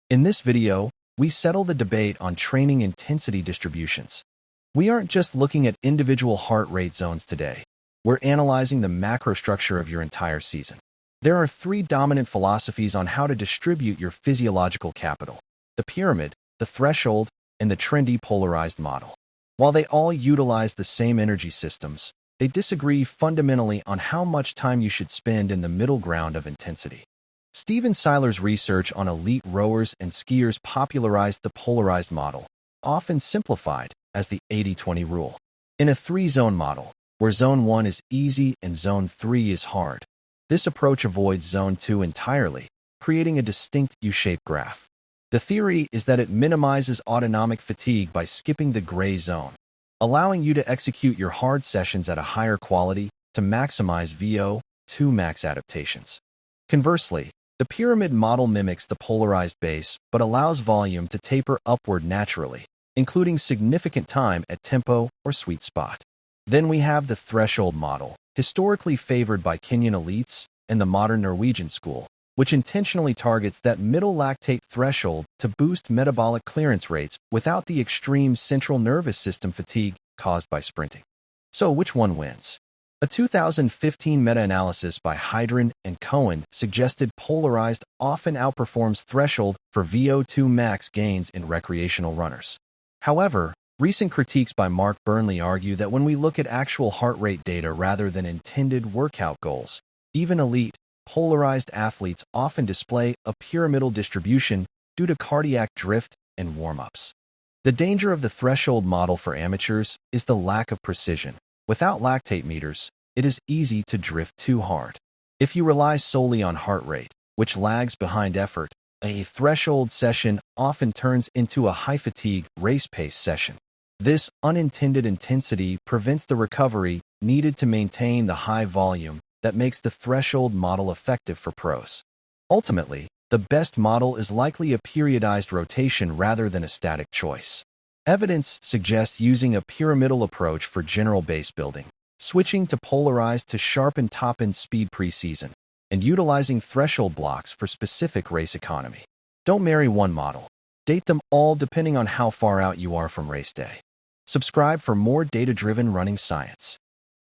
In this video, we settle the debate on training intensity distributions. We aren't just looking at individual heart rate zones today. We're analyzing the macrostructure of your entire season. There are three dominant philosophies on how to distribute your physiological capital: the pyramid, the threshold, and the trendy polarized model. While they all utilize the same energy systems, they disagree fundamentally on how much time you should spend in the middle ground of intensity. Seiler's research on elite rowers and skiers popularized the polarized model, often simplified as the 80-20 rule. In a three-zone model, where Zone 1 is easy and Zone 3 is hard, this approach avoids Zone 2 entirely, creating a distinct U-shaped graph. The theory is that it minimizes autonomic fatigue by skipping the gray zone, allowing you to execute your hard sessions at a higher quality to maximize VO2 max adaptations. Conversely, the pyramid model mimics the polarized base but allows volume to taper upward naturally, including significant time at tempo or sweet spot. Then we have the threshold model, historically favored by Kenyan elites and the modern Norwegian school, which intentionally targets that middle lactate threshold to boost metabolic clearance rates without the extreme central nervous system fatigue caused by sprinting. So which one wins? A 2015 meta-analysis by Hydron and Cohen suggested polarized often outperforms threshold for VO2 max gains in recreational runners. However, recent critiques by Mark Burnley argue that when we look at actual heart rate data rather than intended workout goals, even elite, polarized athletes often display a pyramidal distribution due to cardiac drift and warm-ups. The danger of the threshold model for amateurs is the lack of precision. Without lactate meters, it is easy to drift too hard. If you rely solely on heart rate, which lags behind effort, a threshold session often turns into a high-fatigue, race-pace session. This unintended intensity prevents the recovery needed to maintain the high volume that makes the threshold model effective for pros. Ultimately, the best model is likely a periodized rotation rather than a static choice. Evidence suggests using a pyramidal approach for general base building, switching to polarized to sharpen top-end speed pre-season, and utilizing threshold blocks for specific race economy. Don't marry one model. Date them all depending on how far out you are from race day. Subscribe for more data-driven running science.